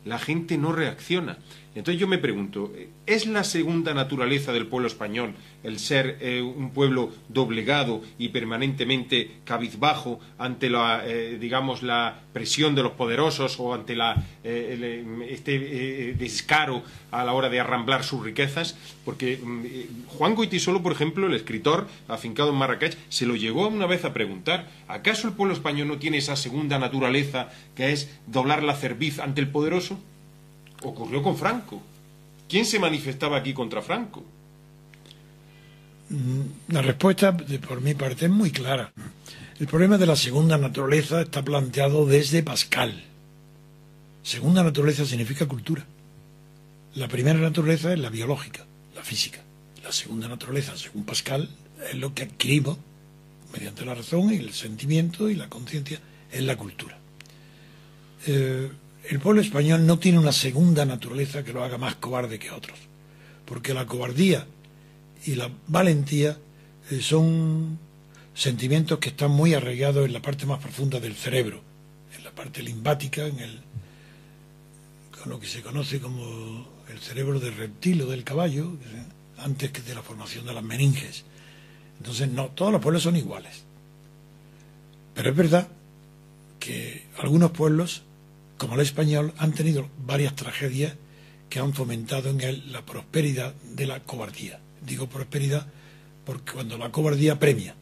la gente no reacciona. Entonces yo me pregunto, ¿es la segunda naturaleza del pueblo español el ser un pueblo doblegado y permanentemente cabizbajo ante la, digamos, la presión de los poderosos o ante este descaro a la hora de arramblar sus riquezas? Porque Juan Goytisolo, por ejemplo, el escritor afincado en Marrakech, se lo llegó una vez a preguntar: ¿acaso el pueblo español no tiene esa segunda naturaleza que es doblar la cerviz ante el poderoso? Ocurrió con Franco. ¿Quién se manifestaba aquí contra Franco? La respuesta, por mi parte, es muy clara. El problema de la segunda naturaleza está planteado desde Pascal. Segunda naturaleza significa cultura. La primera naturaleza es la biológica, la física. La segunda naturaleza, según Pascal, es lo que adquirimos mediante la razón y el sentimiento y la conciencia, es la cultura. El pueblo español no tiene una segunda naturaleza que lo haga más cobarde que otros, porque la cobardía y la valentía son sentimientos que están muy arraigados en la parte más profunda del cerebro, en la parte limbática, con lo que se conoce como el cerebro del reptil o del caballo, antes que de la formación de las meninges. Entonces, no, todos los pueblos son iguales. Pero es verdad que algunos pueblos, como el español, han tenido varias tragedias que han fomentado en él la prosperidad de la cobardía. Digo prosperidad porque cuando la cobardía premia,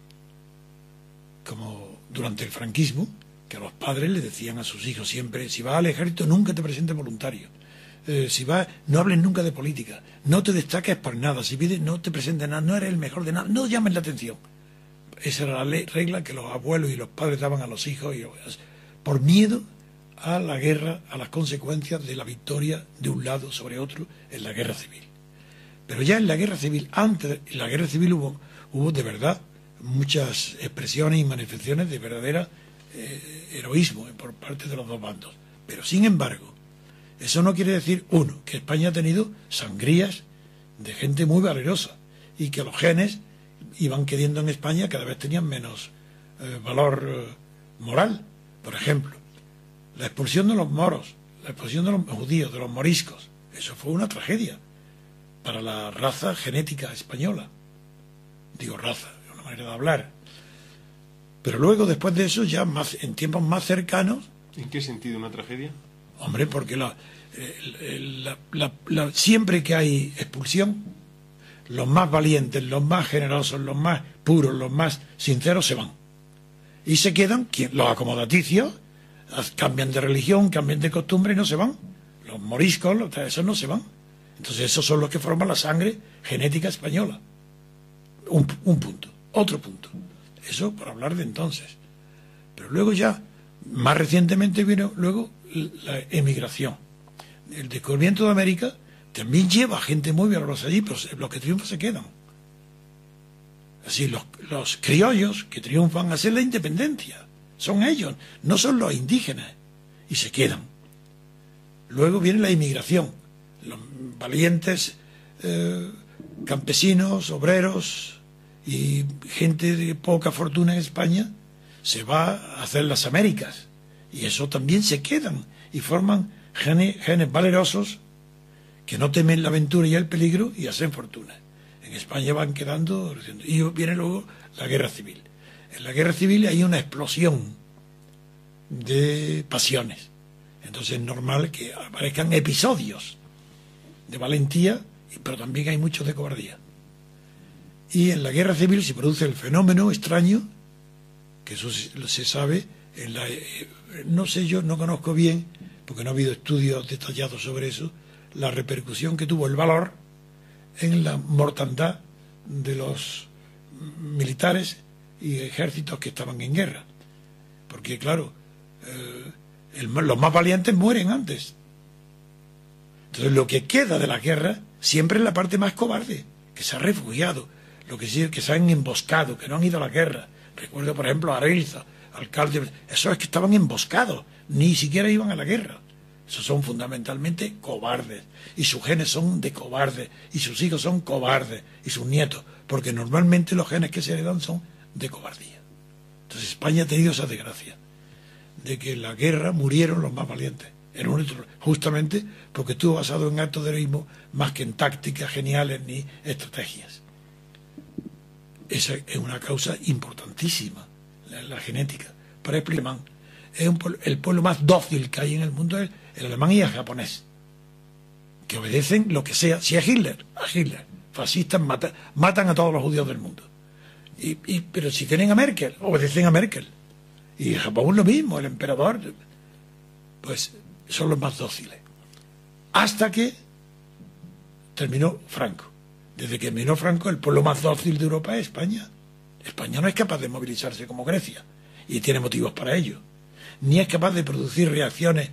como durante el franquismo, que a los padres le decían a sus hijos siempre: si vas al ejército nunca te presentes voluntario, si vas no hables nunca de política, no te destaques por nada, si pides no te presentes nada, no eres el mejor de nada, no llames la atención. Esa era la regla que los abuelos y los padres daban a los hijos por miedo a la guerra, a las consecuencias de la victoria de un lado sobre otro en la guerra civil. Pero ya en la guerra civil, antes de la guerra civil hubo de verdad muchas expresiones y manifestaciones de verdadera heroísmo por parte de los dos bandos. Pero sin embargo, eso no quiere decir, uno, que España ha tenido sangrías de gente muy valerosa y que los genes iban queriendo en España cada vez tenían menos valor moral. Por ejemplo, la expulsión de los moros, la expulsión de los judíos, de los moriscos, eso fue una tragedia para la raza genética española. Digo raza, es una manera de hablar. Pero luego, después de eso, ya en tiempos más cercanos... ¿En qué sentido una tragedia? Hombre, porque siempre que hay expulsión, los más valientes, los más generosos, los más puros, los más sinceros se van. Y se quedan los acomodaticios, cambian de religión, cambian de costumbre y no se van. Los moriscos, esos no se van. Entonces esos son los que forman la sangre genética española. Un punto. Otro punto. Eso por hablar de entonces. Pero luego ya, más recientemente vino luego la emigración. El descubrimiento de América también lleva gente muy valerosa allí, pero los que triunfan se quedan. Así, los criollos que triunfan hacen la independencia. Son ellos, no son los indígenas. Y se quedan. Luego viene la inmigración. Los valientes campesinos, obreros y gente de poca fortuna en España se va a hacer las Américas. Y eso también se quedan y forman genes valerosos que no temen la aventura y el peligro y hacen fortuna. En España van quedando, y viene luego la guerra civil. En la guerra civil hay una explosión de pasiones. Entonces es normal que aparezcan episodios de valentía, pero también hay muchos de cobardía. Y en la guerra civil se produce el fenómeno extraño, que eso se sabe, no sé, yo no conozco bien, porque no ha habido estudios detallados sobre eso, la repercusión que tuvo el valor en la mortandad de los militares y ejércitos que estaban en guerra. Porque, claro, los más valientes mueren antes. Entonces, lo que queda de la guerra siempre es la parte más cobarde, que se ha refugiado, que se han emboscado, que no han ido a la guerra. Recuerdo, por ejemplo, a Arelza, alcalde, eso es que estaban emboscados, ni siquiera iban a la guerra. Esos son fundamentalmente cobardes, y sus genes son de cobardes, y sus hijos son cobardes, y sus nietos, porque normalmente los genes que se heredan son de cobardía. Entonces España ha tenido esa desgracia, de que en la guerra murieron los más valientes. justamente porque estuvo basado en actos de heroísmo más que en tácticas geniales ni estrategias. Esa es una causa importantísima, la genética. Para explicar, el pueblo más dócil que hay en el mundo es el alemán y el japonés, que obedecen lo que sea. Si es Hitler, a Hitler. Fascistas matan a todos los judíos del mundo. Pero si tienen a Merkel, obedecen a Merkel. Y en Japón lo mismo, el emperador, pues son los más dóciles. Hasta que terminó Franco. Desde que terminó Franco, el pueblo más dócil de Europa es España. España no es capaz de movilizarse como Grecia, y tiene motivos para ello. Ni es capaz de producir reacciones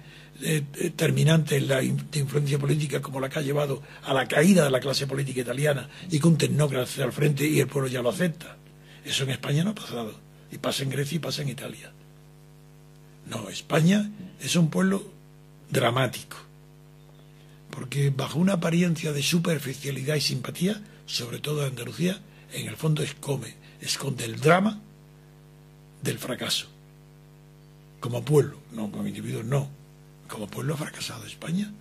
terminantes en la influencia política como la que ha llevado a la caída de la clase política italiana y que un tecnócrata esté al frente y el pueblo ya lo acepta. Eso en España no ha pasado. Y pasa en Grecia y pasa en Italia. No, España es un pueblo dramático. Porque bajo una apariencia de superficialidad y simpatía, sobre todo en Andalucía, en el fondo esconde el drama del fracaso. Como pueblo, no como individuos, no. Como pueblo ha fracasado España.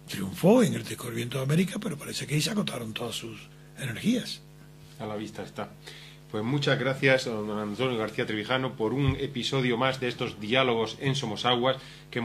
Triunfó en el descubrimiento de América, pero parece que ahí se agotaron todas sus energías. A la vista está. Pues muchas gracias, don Antonio García Trevijano, por un episodio más de estos diálogos en Somosaguas que hemos